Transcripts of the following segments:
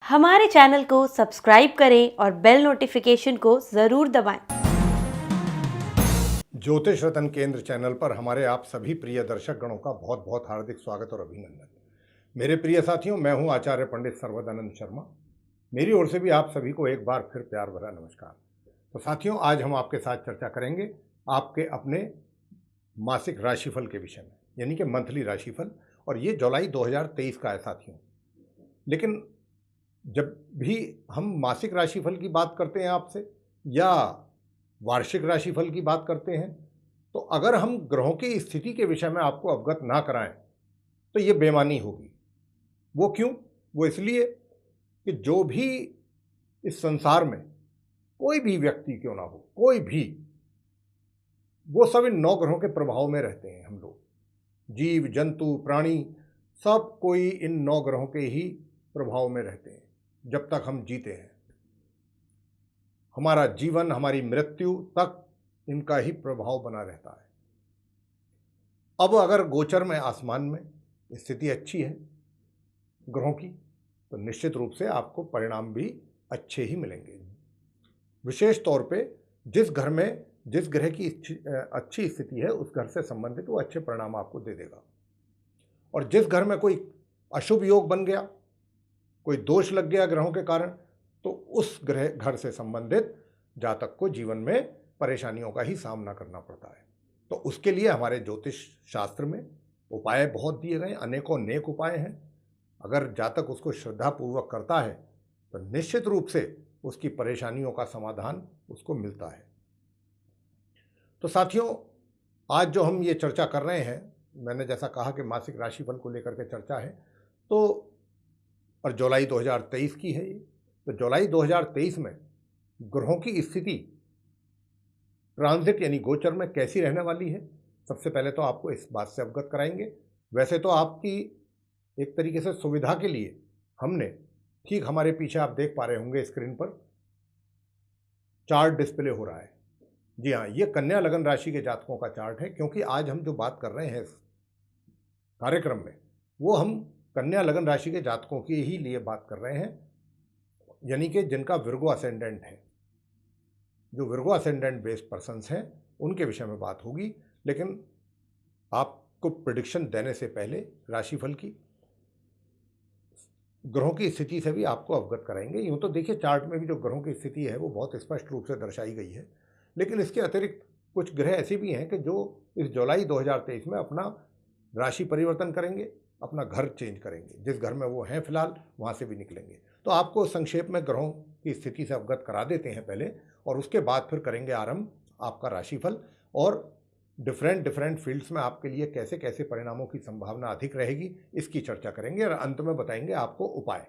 हमारे चैनल को सब्सक्राइब करें और बेल नोटिफिकेशन को ज़रूर दबाएं। ज्योतिष रत्न केंद्र चैनल पर हमारे आप सभी प्रिय दर्शक गणों का बहुत बहुत हार्दिक स्वागत और अभिनंदन। मेरे प्रिय साथियों, मैं हूं आचार्य पंडित सर्वदानंद शर्मा। मेरी ओर से भी आप सभी को एक बार फिर प्यार भरा नमस्कार। तो साथियों, आज हम आपके साथ चर्चा करेंगे आपके अपने मासिक राशिफल के विषय में, यानी कि मंथली राशिफल। और ये जुलाई 2023 का है साथियों। लेकिन जब भी हम मासिक राशिफल की बात करते हैं आपसे या वार्षिक राशिफल की बात करते हैं, तो अगर हम ग्रहों की स्थिति के विषय में आपको अवगत ना कराएं तो ये बेईमानी होगी। वो क्यों? वो इसलिए कि जो भी इस संसार में कोई भी व्यक्ति क्यों ना हो, कोई भी, वो सब इन 9 ग्रहों के प्रभाव में रहते हैं। हम लोग, जीव जंतु प्राणी, सब कोई इन 9 ग्रहों के ही प्रभाव में रहते हैं जब तक हम जीते हैं। हमारा जीवन, हमारी मृत्यु तक इनका ही प्रभाव बना रहता है। अब अगर गोचर में, आसमान में स्थिति अच्छी है ग्रहों की, तो निश्चित रूप से आपको परिणाम भी अच्छे ही मिलेंगे। विशेष तौर पे जिस घर में जिस ग्रह की अच्छी स्थिति है, उस घर से संबंधित वो अच्छे परिणाम आपको दे देगा। और जिस घर में कोई अशुभ योग बन गया, कोई दोष लग गया ग्रहों के कारण, तो उस घर से संबंधित जातक को जीवन में परेशानियों का ही सामना करना पड़ता है। तो उसके लिए हमारे ज्योतिष शास्त्र में उपाय बहुत दिए गए, अनेकों नेक उपाय हैं। अगर जातक उसको श्रद्धापूर्वक करता है तो निश्चित रूप से उसकी परेशानियों का समाधान उसको मिलता है। तो साथियों, आज जो हम ये चर्चा कर रहे हैं, मैंने जैसा कहा कि मासिक राशिफल को लेकर के चर्चा है, तो और जुलाई 2023 की है ये। तो जुलाई 2023 में ग्रहों की स्थिति ट्रांजिट यानी गोचर में कैसी रहने वाली है, सबसे पहले तो आपको इस बात से अवगत कराएंगे। वैसे तो आपकी एक तरीके से सुविधा के लिए हमने, ठीक हमारे पीछे आप देख पा रहे होंगे स्क्रीन पर चार्ट डिस्प्ले हो रहा है। जी हाँ, ये कन्या लगन राशि के जातकों का चार्ट है, क्योंकि आज हम जो बात कर रहे हैं इस कार्यक्रम में, वो हम कन्या लगन राशि के जातकों की ही लिए बात कर रहे हैं, यानी कि जिनका विर्गो असेंडेंट है। जो विर्गो असेंडेंट बेस्ड पर्सन्स हैं उनके विषय में बात होगी। लेकिन आपको प्रेडिक्शन देने से पहले राशिफल की ग्रहों की स्थिति से भी आपको अवगत कराएंगे। यूँ तो देखिए, चार्ट में भी जो ग्रहों की स्थिति है वो बहुत स्पष्ट रूप से दर्शाई गई है, लेकिन इसके अतिरिक्त कुछ ग्रह ऐसे भी हैं कि जो इस जुलाई 2023 में अपना राशि परिवर्तन करेंगे, अपना घर चेंज करेंगे। जिस घर में वो हैं फिलहाल, वहाँ से भी निकलेंगे। तो आपको संक्षेप में ग्रहों की स्थिति से अवगत करा देते हैं पहले, और उसके बाद फिर करेंगे आरंभ आपका राशिफल, और डिफरेंट फील्ड्स में आपके लिए कैसे कैसे परिणामों की संभावना अधिक रहेगी, इसकी चर्चा करेंगे। और अंत में बताएंगे आपको उपाय।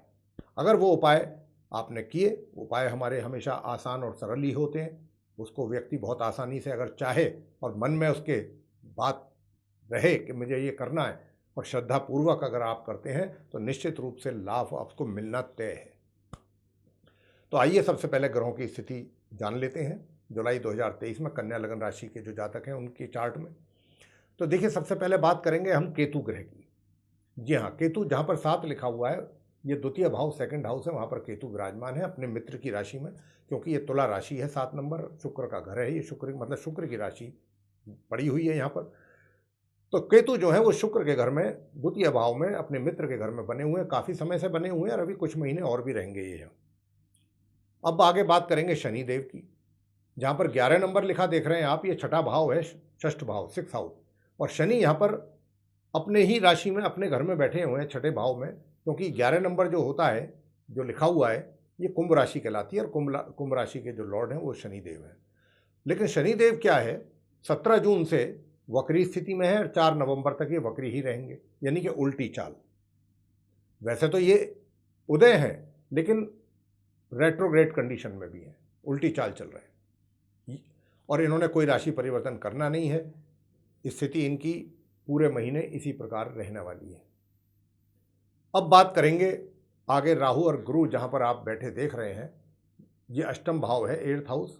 अगर वो उपाय आपने किए, उपाय हमारे हमेशा आसान और सरल ही होते हैं। उसको व्यक्ति बहुत आसानी से अगर चाहे और मन में उसके बात रहे कि मुझे ये करना है, और श्रद्धापूर्वक अगर आप करते हैं, तो निश्चित रूप से लाभ आपको मिलना तय है। तो आइए सबसे पहले ग्रहों की स्थिति जान लेते हैं जुलाई 2023 में कन्या लगन राशि के जो जातक हैं उनकी चार्ट में। तो देखिए, सबसे पहले बात करेंगे हम केतु ग्रह की। जी हाँ, केतु जहाँ पर 7 लिखा हुआ है, ये द्वितीय भाव, सेकंड हाउस है, वहाँ पर केतु विराजमान है अपने मित्र की राशि में। क्योंकि ये तुला राशि है, 7 नंबर शुक्र का घर है, ये शुक्र मतलब शुक्र की राशि पड़ी हुई है यहाँ पर। तो केतु जो है वो शुक्र के घर में, द्वितीय भाव में, अपने मित्र के घर में बने हुए हैं, काफ़ी समय से बने हुए हैं, और अभी कुछ महीने और भी रहेंगे ये। अब आगे बात करेंगे शनि देव की। जहाँ पर 11 नंबर लिखा देख रहे हैं आप, ये छठा भाव है, षष्ठ भाव, 6th हाउस। और शनि यहाँ पर अपने ही राशि में, अपने घर में बैठे हुए हैं, छठे भाव में। क्योंकि 11 नंबर जो होता है, जो लिखा हुआ है, ये कुंभ राशि कहलाती है, और कुंभ राशि के जो लॉर्ड हैं वो शनि देव हैं। लेकिन शनि देव क्या है, 17 जून से वक्री स्थिति में है, और 4 नवंबर तक ये वक्री ही रहेंगे, यानी कि उल्टी चाल। वैसे तो ये उदय है, लेकिन रेट्रोग्रेड कंडीशन में भी है, उल्टी चाल चल रहे हैं, और इन्होंने कोई राशि परिवर्तन करना नहीं है। स्थिति इनकी पूरे महीने इसी प्रकार रहने वाली है। अब बात करेंगे आगे राहु और गुरु, जहाँ पर आप बैठे देख रहे हैं, ये अष्टम भाव है, 8th हाउस,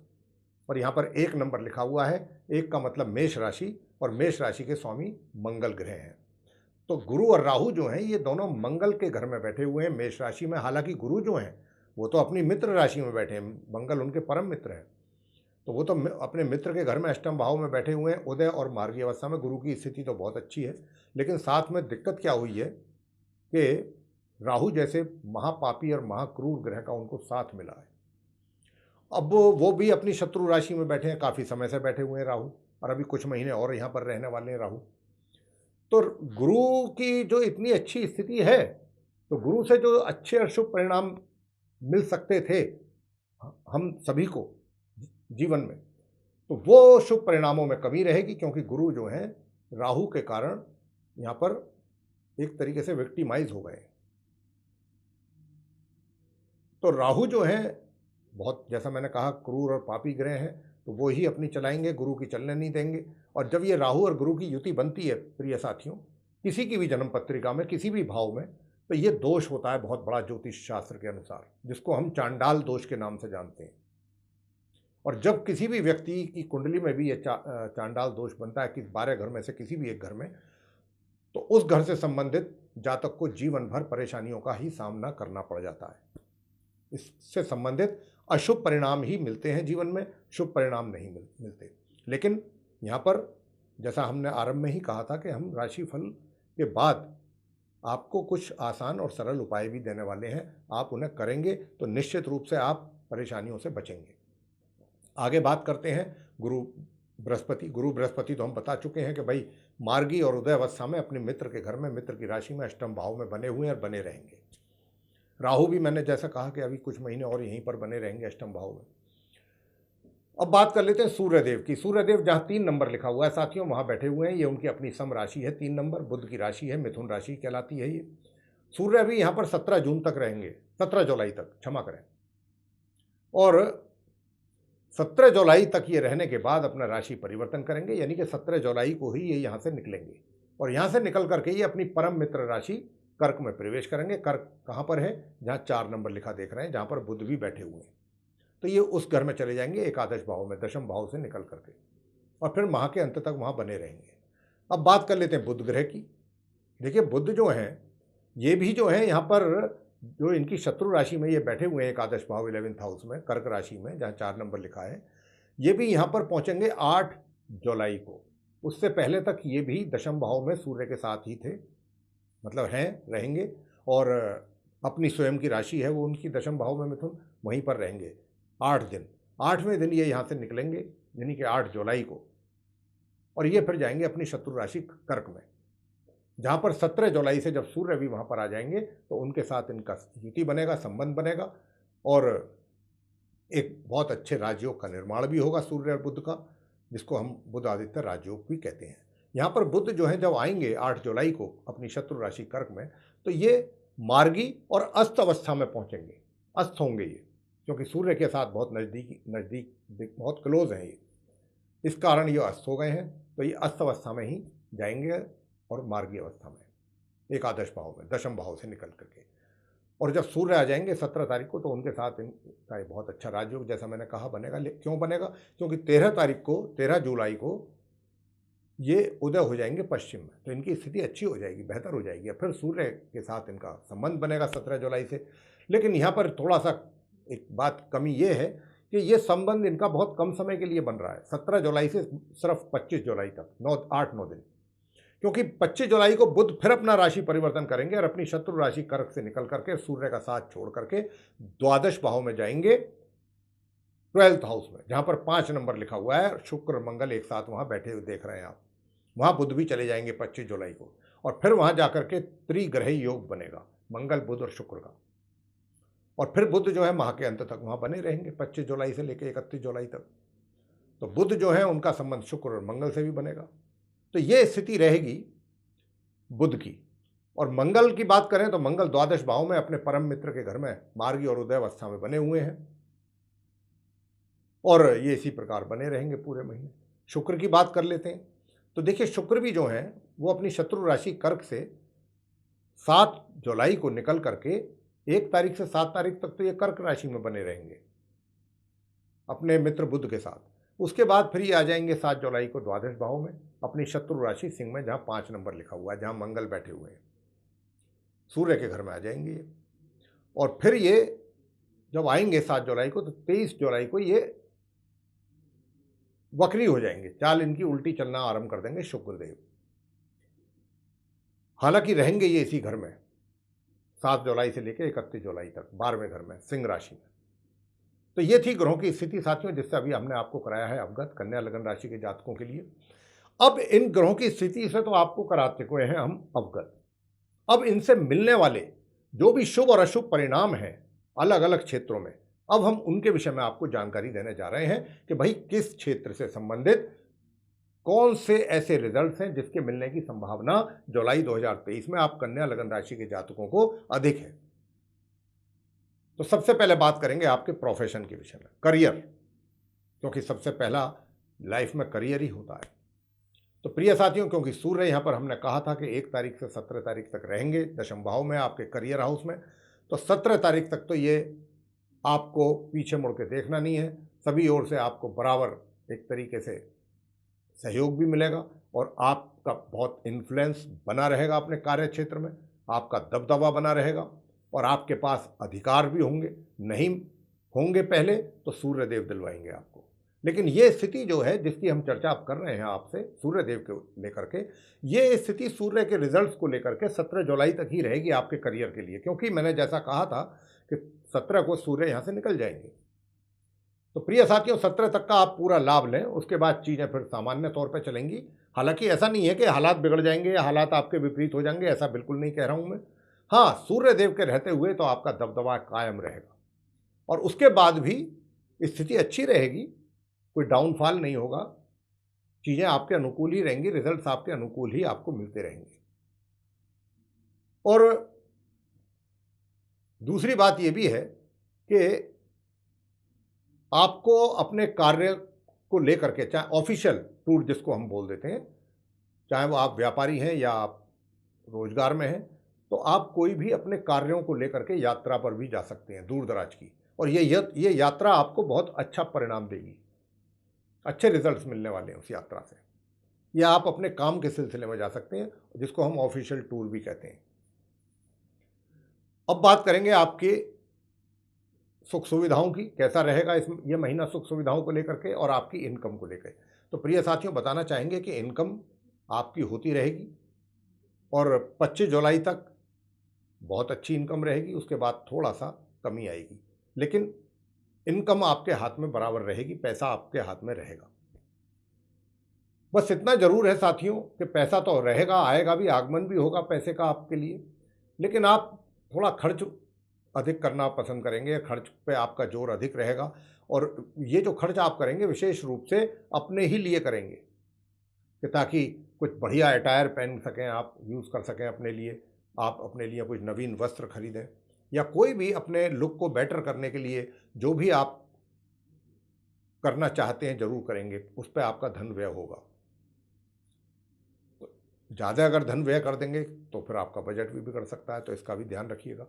और यहाँ पर 1 नंबर लिखा हुआ है। 1 का मतलब मेष राशि, और मेष राशि के स्वामी मंगल ग्रह हैं। तो गुरु और राहु जो हैं ये दोनों मंगल के घर में बैठे हुए हैं मेष राशि में। हालांकि गुरु जो हैं वो तो अपनी मित्र राशि में बैठे हैं, मंगल उनके परम मित्र हैं, तो वो तो अपने मित्र के घर में अष्टम भाव में बैठे हुए हैं। उदय और मार्गी अवस्था में गुरु की स्थिति तो बहुत अच्छी है, लेकिन साथ में दिक्कत क्या हुई है कि राहु जैसे महापापी और महाक्रूर ग्रह का उनको साथ मिला है। अब वो भी अपनी शत्रु राशि में बैठे हैं, काफ़ी समय से बैठे हुए हैं राहु, और अभी कुछ महीने और यहाँ पर रहने वाले हैं राहु। तो गुरु की जो इतनी अच्छी स्थिति है, तो गुरु से जो अच्छे और शुभ परिणाम मिल सकते थे हम सभी को जीवन में, तो वो शुभ परिणामों में कमी रहेगी, क्योंकि गुरु जो हैं राहु के कारण यहाँ पर एक तरीके से विक्टिमाइज हो गए। तो राहु जो है बहुत, जैसा मैंने कहा, क्रूर और पापी ग्रह हैं, तो वो ही अपनी चलाएंगे, गुरु की चलने नहीं देंगे। और जब ये राहु और गुरु की युति बनती है प्रिय साथियों, किसी की भी जन्म पत्रिका में किसी भी भाव में, तो ये दोष होता है बहुत बड़ा ज्योतिष शास्त्र के अनुसार, जिसको हम चांडाल दोष के नाम से जानते हैं। और जब किसी भी व्यक्ति की कुंडली में भी ये चांडाल दोष बनता है कि 12 घर में से किसी भी एक घर में, तो उस घर से संबंधित जातक को जीवन भर परेशानियों का ही सामना करना पड़ जाता है। इससे संबंधित अशुभ परिणाम ही मिलते हैं जीवन में, शुभ परिणाम नहीं मिलते। लेकिन यहाँ पर जैसा हमने आरंभ में ही कहा था कि हम राशिफल के बाद आपको कुछ आसान और सरल उपाय भी देने वाले हैं। आप उन्हें करेंगे तो निश्चित रूप से आप परेशानियों से बचेंगे। आगे बात करते हैं गुरु बृहस्पति तो हम बता चुके हैं कि भाई मार्गी और उदय अवस्था में अपने मित्र के घर में, मित्र की राशि में अष्टम भाव में बने हुए हैं और बने रहेंगे। राहु भी मैंने जैसा कहा कि अभी कुछ महीने और यहीं पर बने रहेंगे अष्टम भाव में। अब बात कर लेते हैं सूर्यदेव की। सूर्यदेव जहाँ 3 नंबर लिखा हुआ है साथियों, वहाँ बैठे हुए हैं। ये उनकी अपनी सम राशि है 3 नंबर, बुध की राशि है, मिथुन राशि कहलाती है ये। सूर्य अभी यहाँ पर 17 जून तक रहेंगे, 17 जुलाई तक, क्षमा करें। और 17 जुलाई तक ये रहने के बाद अपना राशि परिवर्तन करेंगे, यानी कि 17 जुलाई को ही ये यहाँ से निकलेंगे। और यहाँ से निकल करके ये अपनी परम मित्र राशि कर्क में प्रवेश करेंगे। कर्क कहाँ पर है? जहाँ 4 नंबर लिखा देख रहे हैं, जहाँ पर बुध भी बैठे हुए हैं। तो ये उस घर में चले जाएंगे एकादश भाव में, दशम भाव से निकल करके, और फिर माह के अंत तक वहाँ बने रहेंगे। अब बात कर लेते हैं बुध ग्रह की। देखिए बुध जो हैं ये भी जो है यहाँ पर जो इनकी शत्रु राशि में ये बैठे हुए हैं एकादश भाव 11th हाउस में, कर्क राशि में, जहाँ 4 नंबर लिखा है, ये भी यहाँ पर पहुँचेंगे 8 जुलाई को। उससे पहले तक ये भी दशम भाव में सूर्य के साथ ही थे, मतलब हैं, रहेंगे। और अपनी स्वयं की राशि है वो उनकी दशम भाव में मिथुन, वहीं पर रहेंगे 8 दिन। 8वें दिन ये यहाँ से निकलेंगे, यानी कि 8 जुलाई को, और ये फिर जाएंगे अपनी शत्रु राशि कर्क में, जहाँ पर 17 जुलाई से जब सूर्य भी वहाँ पर आ जाएंगे तो उनके साथ इनका युति बनेगा, संबंध बनेगा, और एक बहुत अच्छे राजयोग का निर्माण भी होगा सूर्य और बुध का, जिसको हम बुध आदित्य राजयोग भी कहते हैं। यहाँ पर बुध जो है जब आएंगे 8 जुलाई को अपनी शत्रु राशि कर्क में, तो ये मार्गी और अस्त अवस्था में पहुँचेंगे, अस्त होंगे ये, क्योंकि सूर्य के साथ बहुत नज़दीक बहुत क्लोज हैं ये, इस कारण ये अस्त हो गए हैं। तो ये अस्त अवस्था में ही जाएंगे और मार्गी अवस्था में एकादश भाव में, दशम भाव से निकल करके। और जब सूर्य आ जाएंगे 17 तारीख को, तो उनके साथ इनका बहुत अच्छा राजयोग, जैसा मैंने कहा, बनेगा। क्यों बनेगा? क्योंकि 13 जुलाई को ये उदय हो जाएंगे पश्चिम में, तो इनकी स्थिति अच्छी हो जाएगी, बेहतर हो जाएगी। फिर सूर्य के साथ इनका संबंध बनेगा 17 जुलाई से। लेकिन यहाँ पर थोड़ा सा एक बात कमी ये है कि ये संबंध इनका बहुत कम समय के लिए बन रहा है, 17 जुलाई से सिर्फ 25 जुलाई तक, 8-9 दिन। क्योंकि 25 जुलाई को बुध फिर अपना राशि परिवर्तन करेंगे और अपनी शत्रु राशि कर्क से निकल करके सूर्य का साथ छोड़ करके द्वादश भाव में जाएंगे 12th हाउस में, जहाँ पर 5 नंबर लिखा हुआ है। शुक्र मंगल एक साथ वहाँ बैठे हुए देख रहे हैं आप। वहाँ बुध भी चले जाएंगे 25 जुलाई को, और फिर वहाँ जाकर के त्रिग्रही योग बनेगा मंगल, बुध और शुक्र का। और फिर बुध जो है माह के अंत तक वहाँ बने रहेंगे 25 जुलाई से लेकर 31 जुलाई तक। तो बुध जो है उनका संबंध शुक्र और मंगल से भी बनेगा। तो ये स्थिति रहेगी बुध की। और मंगल की बात करें तो मंगल द्वादश भाव में अपने परम मित्र के घर में मार्गी और उदय अवस्था में बने हुए हैं, और ये इसी प्रकार बने रहेंगे पूरे महीने। शुक्र की बात कर लेते हैं। तो देखिए शुक्र भी जो है वो अपनी शत्रु राशि कर्क से 7 जुलाई को निकल करके 1 तारीख से 7 तारीख तक तो ये कर्क राशि में बने रहेंगे अपने मित्र बुध के साथ। उसके बाद फिर ये आ जाएंगे 7 जुलाई को द्वादश भाव में अपनी शत्रु राशि सिंह में, जहाँ 5 नंबर लिखा हुआ है, जहाँ मंगल बैठे हुए हैं, सूर्य के घर में आ जाएंगे ये। और फिर ये जब आएंगे 7 जुलाई को, तो 23 जुलाई को ये वक्री हो जाएंगे, चाल इनकी उल्टी चलना आरंभ कर देंगे शुक्रदेव। हालांकि रहेंगे ये इसी घर में 7 जुलाई से लेकर 31 जुलाई तक, 12वें घर में, सिंह राशि में। तो ये थी ग्रहों की स्थिति साथियों, जिससे अभी हमने आपको कराया है अवगत कन्या लगन राशि के जातकों के लिए। अब इन ग्रहों की स्थिति से तो आपको करा चुके हैं हम अवगत। अब इनसे मिलने वाले जो भी शुभ और अशुभ परिणाम हैं अलग अलग क्षेत्रों में, अब हम उनके विषय में आपको जानकारी देने जा रहे हैं कि भाई किस क्षेत्र से संबंधित कौन से ऐसे रिजल्ट्स हैं जिसके मिलने की संभावना जुलाई 2023 में आप कन्या लगन राशि के जातकों को अधिक है। तो सबसे पहले बात करेंगे आपके प्रोफेशन के विषय में, करियर, क्योंकि सबसे पहला लाइफ में करियर ही होता है। तो प्रिय साथियों, क्योंकि सूर्य यहाँ पर हमने कहा था कि 1 तारीख से 17 तारीख तक रहेंगे दशम भाव में आपके करियर हाउस में, तो 17 तारीख तक तो ये आपको पीछे मुड़ के देखना नहीं है। सभी ओर से आपको बराबर एक तरीके से सहयोग भी मिलेगा और आपका बहुत इन्फ्लुएंस बना रहेगा अपने कार्य क्षेत्र में, आपका दबदबा बना रहेगा और आपके पास अधिकार भी होंगे। नहीं होंगे पहले तो सूर्यदेव दिलवाएंगे आपको। लेकिन ये स्थिति जो है जिसकी हम चर्चा आप कर रहे हैं आपसे सूर्यदेव को लेकर के, ये स्थिति सूर्य के रिजल्ट्स को लेकर के 17 जुलाई तक ही रहेगी आपके करियर के लिए, क्योंकि मैंने जैसा कहा था कि 17 को सूर्य यहाँ से निकल जाएंगे। तो प्रिय साथियों, 17 तक का आप पूरा लाभ लें, उसके बाद चीज़ें फिर सामान्य तौर पर चलेंगी। हालांकि ऐसा नहीं है कि हालात बिगड़ जाएंगे या हालात आपके विपरीत हो जाएंगे, ऐसा बिल्कुल नहीं कह रहा हूं मैं। हाँ, सूर्यदेव के रहते हुए तो आपका दबदबा कायम रहेगा और उसके बाद भी स्थिति अच्छी रहेगी, कोई डाउनफॉल नहीं होगा, चीज़ें आपके अनुकूल ही रहेंगी, रिजल्ट्स आपके अनुकूल ही आपको मिलते रहेंगे। और दूसरी बात यह भी है कि आपको अपने कार्य को लेकर के, चाहे ऑफिशियल टूर जिसको हम बोल देते हैं, चाहे वो आप व्यापारी हैं या आप रोजगार में हैं, तो आप कोई भी अपने कार्यों को लेकर के यात्रा पर भी जा सकते हैं दूर दराज की, और ये यात्रा आपको बहुत अच्छा परिणाम देगी, अच्छे रिजल्ट्स मिलने वाले हैं उस यात्रा से। या आप अपने काम के सिलसिले में जा सकते हैं, जिसको हम ऑफिशियल टूर भी कहते हैं। अब बात करेंगे आपके सुख सुविधाओं की, कैसा रहेगा ये महीना सुख सुविधाओं को लेकर के और आपकी इनकम को लेकर। तो प्रिय साथियों, बताना चाहेंगे कि इनकम आपकी होती रहेगी और 25 जुलाई तक बहुत अच्छी इनकम रहेगी, उसके बाद थोड़ा सा कमी आएगी, लेकिन इनकम आपके हाथ में बराबर रहेगी, पैसा आपके हाथ में रहेगा। बस इतना जरूर है साथियों कि पैसा तो रहेगा, आएगा भी, आगमन भी होगा पैसे का आपके लिए, लेकिन आप थोड़ा खर्च अधिक करना पसंद करेंगे, खर्च पे आपका जोर अधिक रहेगा। और ये जो खर्च आप करेंगे विशेष रूप से अपने ही लिए करेंगे कि ताकि कुछ बढ़िया अटायर पहन सकें, आप यूज़ कर सकें अपने लिए, आप अपने लिए कुछ नवीन वस्त्र खरीदें या कोई भी अपने लुक को बेटर करने के लिए जो भी आप करना चाहते हैं जरूर करेंगे, उस पर आपका धन व्यय होगा। तो ज़्यादा अगर धन व्यय कर देंगे तो फिर आपका बजट भी बिगड़ सकता है, तो इसका भी ध्यान रखिएगा।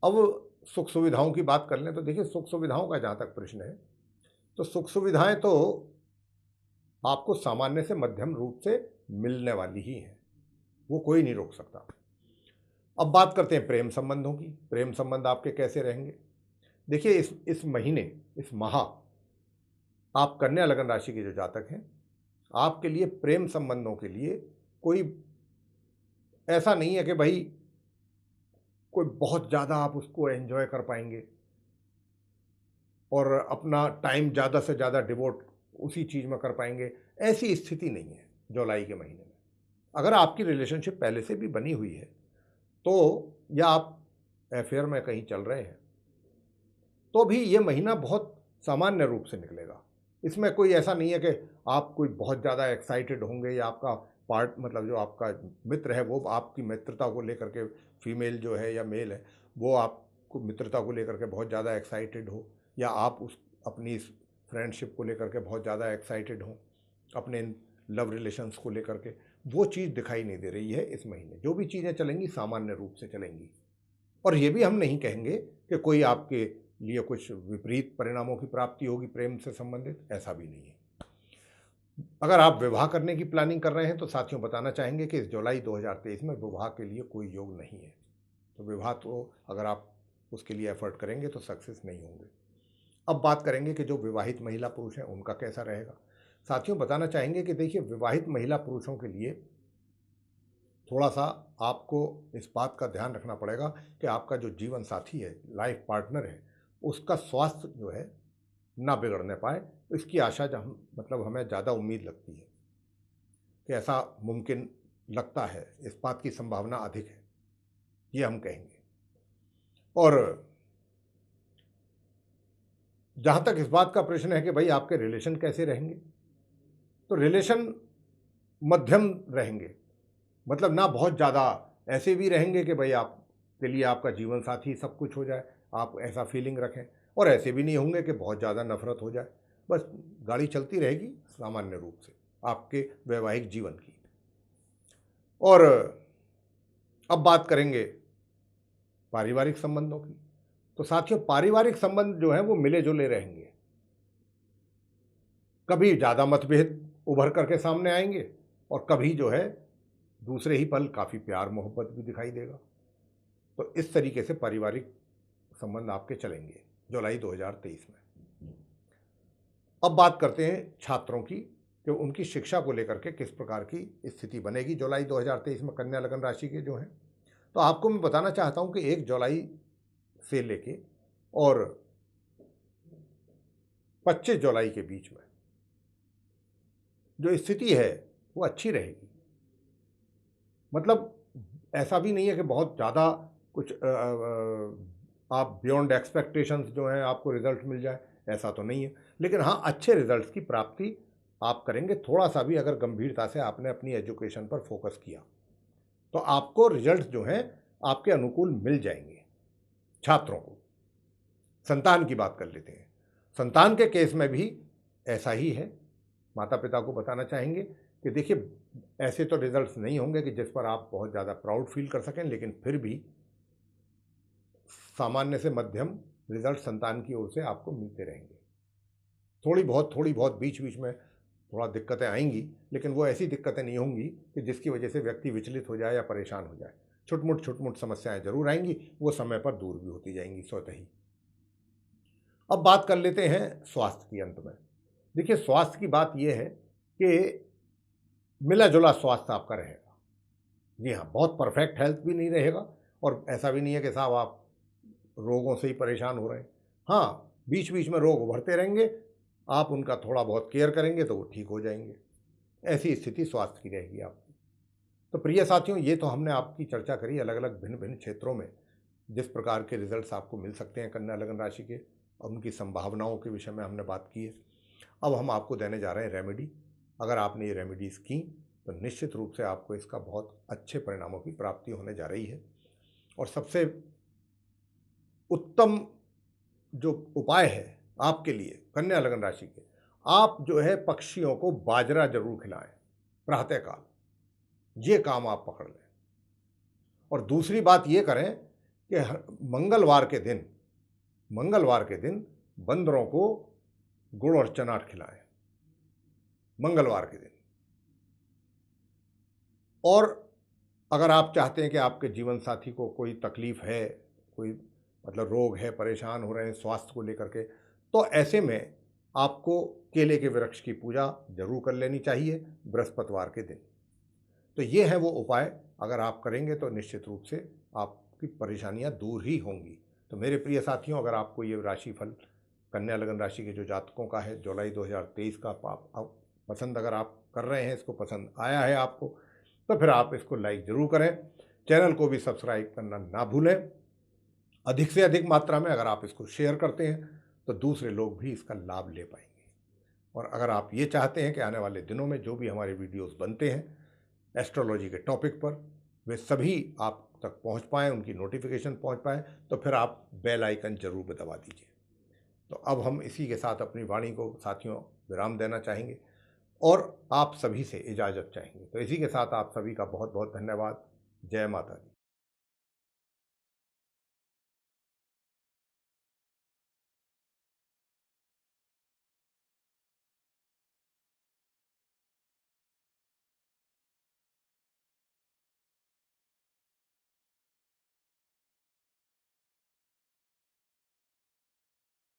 अब सुख सुविधाओं की बात कर लें तो देखिए, सुख सुविधाओं का जहाँ तक प्रश्न है, तो सुख सुविधाएं तो आपको सामान्य से मध्यम रूप से मिलने वाली ही हैं, वो कोई नहीं रोक सकता। अब बात करते हैं प्रेम संबंधों की। प्रेम संबंध आपके कैसे रहेंगे? देखिए, इस महीने, इस माह आप कन्या लगन राशि के जो जातक हैं, आपके लिए प्रेम संबंधों के लिए कोई ऐसा नहीं है कि भाई कोई बहुत ज़्यादा आप उसको एंजॉय कर पाएंगे और अपना टाइम ज़्यादा से ज़्यादा डिवोट उसी चीज़ में कर पाएंगे, ऐसी स्थिति नहीं है जुलाई के महीने में। अगर आपकी रिलेशनशिप पहले से भी बनी हुई है तो, या आप अफेयर में कहीं चल रहे हैं, तो भी ये महीना बहुत सामान्य रूप से निकलेगा। इसमें कोई ऐसा नहीं है कि आप कोई बहुत ज़्यादा एक्साइटेड होंगे या आपका पार्ट, मतलब जो आपका मित्र है वो आपकी मित्रता को लेकर के, फीमेल जो है या मेल है वो आपको मित्रता को लेकर के बहुत ज़्यादा एक्साइटेड हो, या आप उस अपनी फ्रेंडशिप को लेकर के बहुत ज़्यादा एक्साइटेड हो, अपने लव रिलेशंस को लेकर के, वो चीज़ दिखाई नहीं दे रही है इस महीने। जो भी चीज़ें चलेंगी सामान्य रूप से चलेंगी। और ये भी हम नहीं कहेंगे कि कोई आपके लिए कुछ विपरीत परिणामों की प्राप्ति होगी प्रेम से संबंधित, ऐसा भी नहीं है। अगर आप विवाह करने की प्लानिंग कर रहे हैं तो साथियों बताना चाहेंगे कि इस जुलाई 2023 में विवाह के लिए कोई योग नहीं है। तो विवाह तो अगर आप उसके लिए एफर्ट करेंगे तो सक्सेस नहीं होंगे। अब बात करेंगे कि जो विवाहित महिला पुरुष हैं उनका कैसा रहेगा। साथियों बताना चाहेंगे कि देखिए, विवाहित महिला पुरुषों के लिए थोड़ा सा आपको इस बात का ध्यान रखना पड़ेगा कि आपका जो जीवन साथी है, लाइफ पार्टनर है, उसका स्वास्थ्य जो है ना बिगड़ने पाए। इसकी आशा मतलब हमें ज़्यादा उम्मीद लगती है कि ऐसा मुमकिन लगता है, इस बात की संभावना अधिक है, ये हम कहेंगे। और जहाँ तक इस बात का प्रश्न है कि भाई आपके रिलेशन कैसे रहेंगे, तो रिलेशन मध्यम रहेंगे। मतलब ना बहुत ज़्यादा ऐसे भी रहेंगे कि भाई आपके लिए आपका जीवन साथी सब कुछ हो जाए, आप ऐसा फीलिंग रखें, और ऐसे भी नहीं होंगे कि बहुत ज़्यादा नफरत हो जाए। बस गाड़ी चलती रहेगी सामान्य रूप से आपके वैवाहिक जीवन की। और अब बात करेंगे पारिवारिक संबंधों की। तो साथियों, पारिवारिक संबंध जो है वो मिले जुले रहेंगे। कभी ज़्यादा मतभेद उभर करके सामने आएंगे और कभी जो है दूसरे ही पल काफ़ी प्यार मोहब्बत भी दिखाई देगा। तो इस तरीके से पारिवारिक संबंध आपके चलेंगे जुलाई 2023 में। अब बात करते हैं छात्रों की कि उनकी शिक्षा को लेकर के किस प्रकार की स्थिति बनेगी जुलाई 2023 में कन्या लगन राशि के जो हैं। तो आपको मैं बताना चाहता हूं कि 1 जुलाई से लेके और 25 जुलाई के बीच में जो स्थिति है वो अच्छी रहेगी। मतलब ऐसा भी नहीं है कि बहुत ज़्यादा कुछ आप बियॉन्ड एक्सपेक्टेशंस जो हैं आपको रिजल्ट मिल जाए, ऐसा तो नहीं है। लेकिन हाँ, अच्छे रिजल्ट्स की प्राप्ति आप करेंगे। थोड़ा सा भी अगर गंभीरता से आपने अपनी एजुकेशन पर फोकस किया तो आपको रिजल्ट जो हैं आपके अनुकूल मिल जाएंगे। छात्रों को संतान की बात कर लेते हैं। संतान के केस में भी ऐसा ही है। माता पिता को बताना चाहेंगे कि देखिए, ऐसे तो रिजल्ट्स नहीं होंगे कि जिस पर आप बहुत ज़्यादा प्राउड फील कर सकें, लेकिन फिर भी सामान्य से मध्यम रिजल्ट संतान की ओर से आपको मिलते रहेंगे। थोड़ी बहुत बीच बीच में थोड़ा दिक्कतें आएंगी, लेकिन वो ऐसी दिक्कतें नहीं होंगी कि जिसकी वजह से व्यक्ति विचलित हो जाए या परेशान हो जाए। छुटमुट समस्याएं जरूर आएंगी, वो समय पर दूर भी होती जाएंगी स्वतः ही। अब बात कर लेते हैं स्वास्थ्य की अंत में। देखिए, स्वास्थ्य की बात यह है कि मिला जुला स्वास्थ्य आपका रहेगा। जी हाँ, बहुत परफेक्ट हेल्थ भी नहीं रहेगा और ऐसा भी नहीं है कि साहब आप रोगों से ही परेशान हो रहे हैं। हाँ, बीच बीच में रोग उभरते रहेंगे, आप उनका थोड़ा बहुत केयर करेंगे तो वो ठीक हो जाएंगे। ऐसी स्थिति स्वास्थ्य की रहेगी आपकी। तो प्रिय साथियों, ये तो हमने आपकी चर्चा करी अलग अलग भिन्न भिन्न क्षेत्रों में जिस प्रकार के रिजल्ट्स आपको मिल सकते हैं कन्या लगन राशि के, और उनकी संभावनाओं के विषय में हमने बात की है। अब हम आपको देने जा रहे हैं रेमेडी। अगर आपने ये रेमेडीज़ की तो निश्चित रूप से आपको इसका बहुत अच्छे परिणामों की प्राप्ति होने जा रही है। और सबसे उत्तम जो उपाय है आपके लिए कन्या लगन राशि के, आप जो है पक्षियों को बाजरा जरूर खिलाएं प्रातःकाल। ये काम आप पकड़ लें। और दूसरी बात ये करें कि मंगलवार के दिन बंदरों को गुड़ और चना खिलाएं मंगलवार के दिन। और अगर आप चाहते हैं कि आपके जीवन साथी को कोई तकलीफ है, कोई मतलब रोग है, परेशान हो रहे हैं स्वास्थ्य को लेकर के, तो ऐसे में आपको केले के वृक्ष की पूजा जरूर कर लेनी चाहिए बृहस्पतिवार के दिन। तो ये है वो उपाय, अगर आप करेंगे तो निश्चित रूप से आपकी परेशानियां दूर ही होंगी। तो मेरे प्रिय साथियों, अगर आपको ये राशिफल कन्या लगन राशि के जो जातकों का है जुलाई 2023 का पसंद अगर आप कर रहे हैं, इसको पसंद आया है आपको, तो फिर आप इसको लाइक ज़रूर करें। चैनल को भी सब्सक्राइब करना ना भूलें। अधिक से अधिक मात्रा में अगर आप इसको शेयर करते हैं तो दूसरे लोग भी इसका लाभ ले पाएंगे। और अगर आप ये चाहते हैं कि आने वाले दिनों में जो भी हमारे वीडियोस बनते हैं एस्ट्रोलॉजी के टॉपिक पर, वे सभी आप तक पहुंच पाएँ, उनकी नोटिफिकेशन पहुंच पाए, तो फिर आप बेल आइकन जरूर दबा दीजिए। तो अब हम इसी के साथ अपनी वाणी को साथियों विराम देना चाहेंगे और आप सभी से इजाज़त चाहेंगे। तो इसी के साथ आप सभी का बहुत बहुत धन्यवाद। जय माता दी।